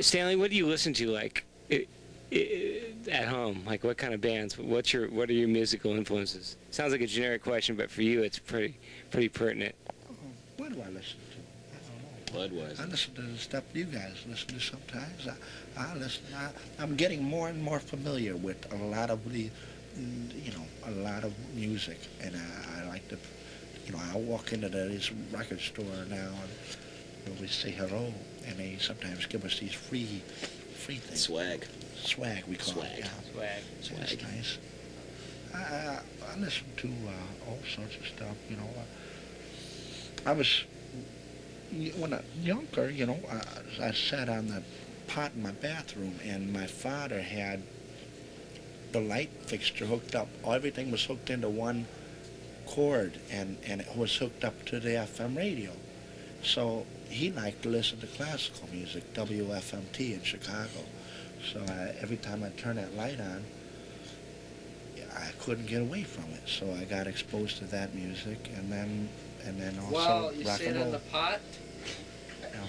Stanley, what do you listen to, like, at home? Like, what kind of bands? What are your musical influences? Sounds like a generic question, but for you, it's pretty pertinent. What do I listen to? I don't know. Budweiser. I listen to the stuff you guys listen to sometimes. I'm getting more and more familiar with a lot of the, a lot of music, and I like to, I walk into this record store now and we say hello, and they sometimes give us these free things. Swag, we call it. Yeah. Swag. It's nice. I listen to all sorts of stuff, I was, when I was younger, I sat on the pot in my bathroom, and my father had the light fixture hooked up. Everything was hooked into one cord, and it was hooked up to the FM radio. So he liked to listen to classical music, WFMT in Chicago. So every time I turned that light on, I couldn't get away from it. So I got exposed to that music, and then also Well, you rock sit and roll. in the pot?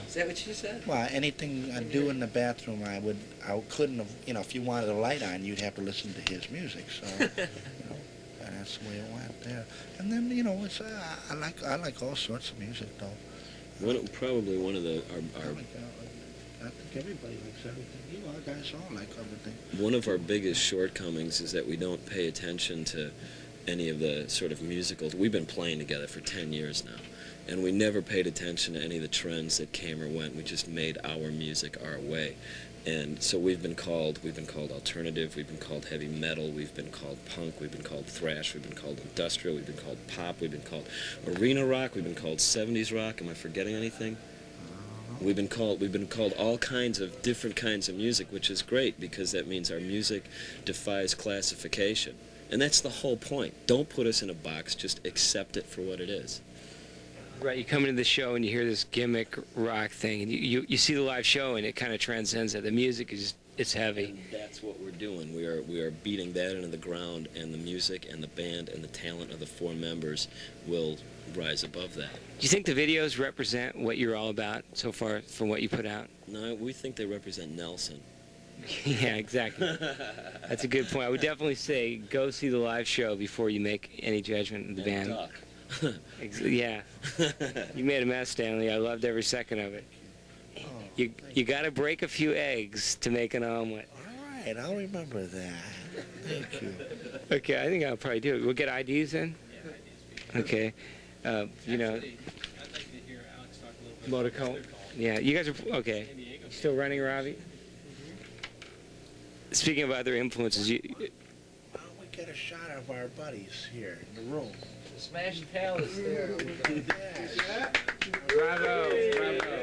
Is that what you said? Well, anything I do in the bathroom, I couldn't have, if you wanted a light on, you'd have to listen to his music. So, and that's the way it went there. And then, it's I like all sorts of music though. Probably one of I think everybody likes everything. Our guys all like everything. One of our biggest shortcomings is that we don't pay attention to any of the sort of musicals. We've been playing together for 10 years now, and we never paid attention to any of the trends that came or went. We just made our music our way. And so we've been called alternative, we've been called heavy metal, we've been called punk, we've been called thrash, we've been called industrial, we've been called pop, we've been called arena rock, we've been called 70s rock. Am I forgetting anything? We've been called all kinds of different kinds of music, which is great because that means our music defies classification. And that's the whole point. Don't put us in a box, just accept it for what it is. Right, you come into the show and you hear this gimmick rock thing, and you see the live show, and it kind of transcends it. The music it's heavy. And that's what we're doing. We are beating that into the ground, and the music and the band and the talent of the four members will rise above that. Do you think the videos represent what you're all about so far from what you put out? No, we think they represent Nelson. Yeah, exactly. That's a good point. I would definitely say go see the live show before you make any judgment of the band. Duck. Yeah. You made a mess, Stanley. I loved every second of it. You got to break a few eggs to make an omelet. All right, I'll remember that. Thank you. Okay, I think I'll probably do it. We'll get IDs then? Okay. Actually, I'd like to hear Alex talk a little bit Motor about cult. Yeah, you guys are, okay. Still running, Robbie? Speaking of other influences, Why don't we get a shot of our buddies here in the room? The Smash Palace there. Bravo, bravo.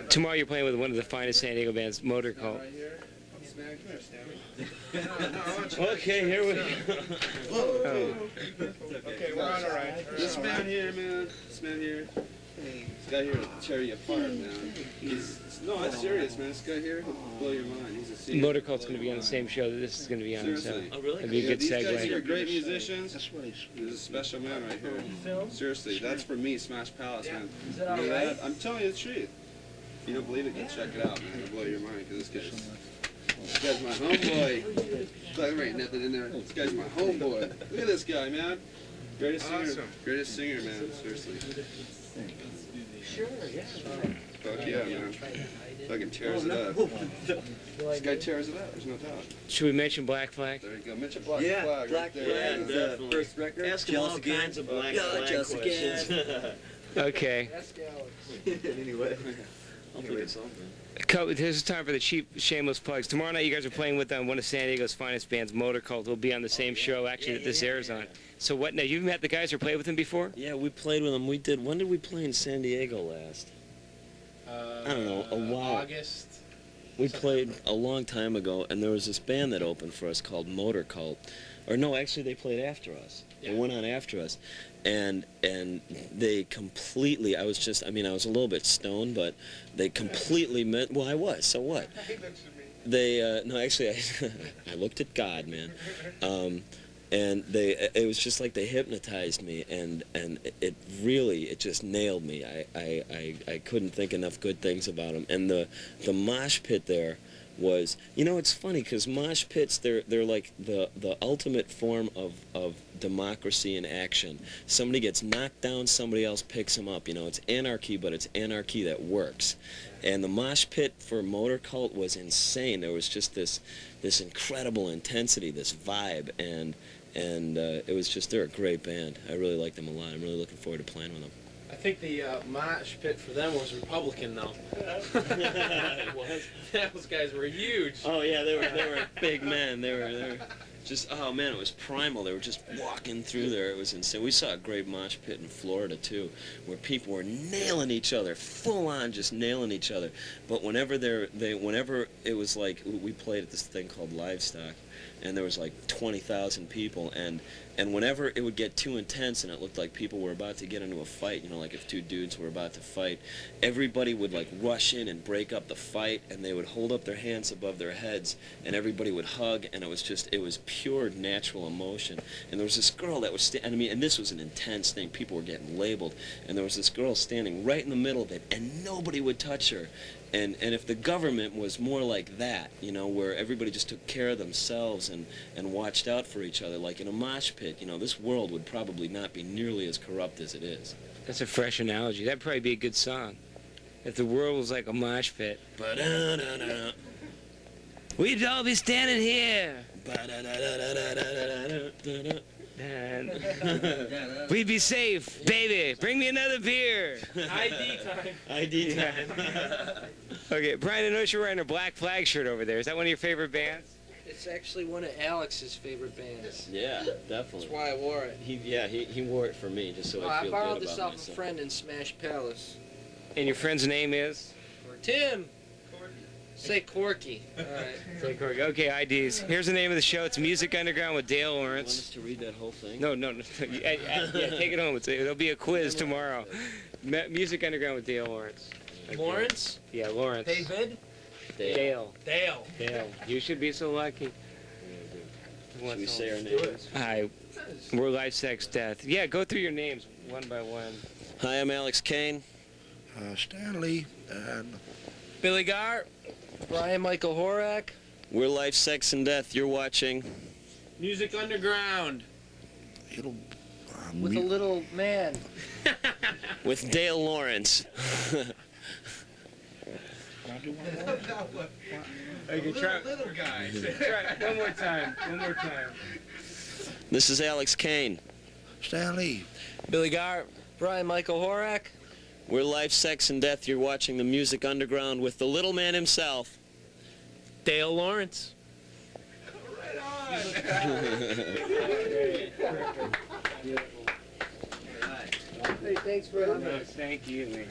Tomorrow you're playing with one of the finest San Diego bands, Motor Cult. Okay, here we go. Okay, we're on all right. This man here, man. This man here. This guy here will tear you apart, man. No, that's serious, man. This guy here will blow your mind. He's a singer. Motor Cult's going to be on the same show that this is going to be on, Seriously. so Oh, really? it'd be a good These guys here are segue. great musicians. That's what he's... There's a special man right here. Seriously, that's for me, Smash Palace, man. Is that all You know right? that? I'm telling you the truth. If you don't believe it, go check it out, man. It'll blow your mind, because this guy's my homeboy. There ain't nothing in there. This guy's my homeboy. Look at this guy, man. Greatest singer, greatest singer, man. Seriously. Sure, yeah. Fuck yeah, man. Fucking tears it up. This guy tears it up. There's no doubt. Should we mention Black Flag? There you go. Mention Black Yeah, Flag Black right there. Flag, the first record. Ask him all Jealous Again. kinds of Black Yeah, Flag Jealous questions. Again. Okay. That's Alex. Anyway. I'll think of something. This is time for the cheap, shameless plugs. Tomorrow night you guys are playing with one of San Diego's finest bands, Motor Cult. They'll be on the same show, actually, that this airs on. So what, now, you've met the guys or played with them before? Yeah, we played with them. When did we play in San Diego last? I don't know, a while. August. We played a long time ago, and there was this band that opened for us called Motor Cult. Or no, actually they played after us. They went on after us. And they completely, I was a little bit stoned, but they completely well, I was, so what? They, no, actually, I looked at God, man. it was just like they hypnotized me, and it just nailed me. I couldn't think enough good things about them. And the mosh pit there was, it's funny because mosh pits, they're like the ultimate form of democracy in action. Somebody gets knocked down, somebody else picks them up. It's anarchy, but it's anarchy that works. And the mosh pit for Motor Cult was insane. There was just this incredible intensity, this vibe, and it was just, they're a great band. I really like them a lot. I'm really looking forward to playing with them. I think the mosh pit for them was Republican, though. It was? Those guys were huge. Oh yeah, they were big men. They were just, oh man, it was primal. They were just walking through there. It was insane. We saw a great mosh pit in Florida too, where people were nailing each other, full on just nailing each other. But whenever whenever it was like, we played at this thing called Livestock, and there was like 20,000 people, and whenever it would get too intense and it looked like people were about to get into a fight, like if two dudes were about to fight, everybody would like rush in and break up the fight, and they would hold up their hands above their heads, and everybody would hug, and it was pure natural emotion. And there was this girl that was and this was an intense thing. People were getting labeled, and there was this girl standing right in the middle of it, and nobody would touch her. And if the government was more like that, where everybody just took care of themselves and watched out for each other, like in a mosh pit, this world would probably not be nearly as corrupt as it is. That's a fresh analogy. That'd probably be a good song. If the world was like a mosh pit. Ba-da-da-da. We'd all be standing here. Ba-da-da-da-da-da-da-da-da. And we'd be safe, baby. Bring me another beer. ID time. ID time. Okay, Brian, I noticed you're wearing a Black Flag shirt over there. Is that one of your favorite bands? It's actually one of Alex's favorite bands. Yeah, definitely. That's why I wore it. He wore it for me just so I I feel borrowed good this about off a myself. friend in Smash Palace. And your friend's name is? Tim. Say Corky. All right. Okay, IDs. Here's the name of the show. It's Music Underground with Dale You want Lawrence. us to read that whole thing? No. Yeah, take it home. It'll be a quiz tomorrow. Music Underground with Dale Lawrence. Okay. Lawrence? Yeah, Lawrence. David? Dale. Dale. You should be so lucky. Should we say our names? Hi. We're Life, Sex, Death. Yeah, go through your names one by one. Hi, I'm Alex Kane. Stanley, and Billy Gar. Brian Michael Horak. We're Life, Sex, and Death. You're watching. Music Underground. it'll... With a little man. With Dale Lawrence. Can I do one more? Okay, try Little guy. one more time. One more time. This is Alex Kane. Stanley, Billy Gar. Brian Michael Horak. We're Life, Sex, and Death. You're watching the Music Underground with the little man himself. Dale Lawrence. Hey, thanks for having us. Thank you.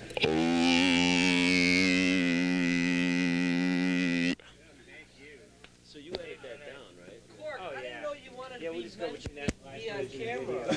So you edit that down, right? Cork, Oh, I yeah. didn't know you wanted Yeah, to we'll be just go between that on camera.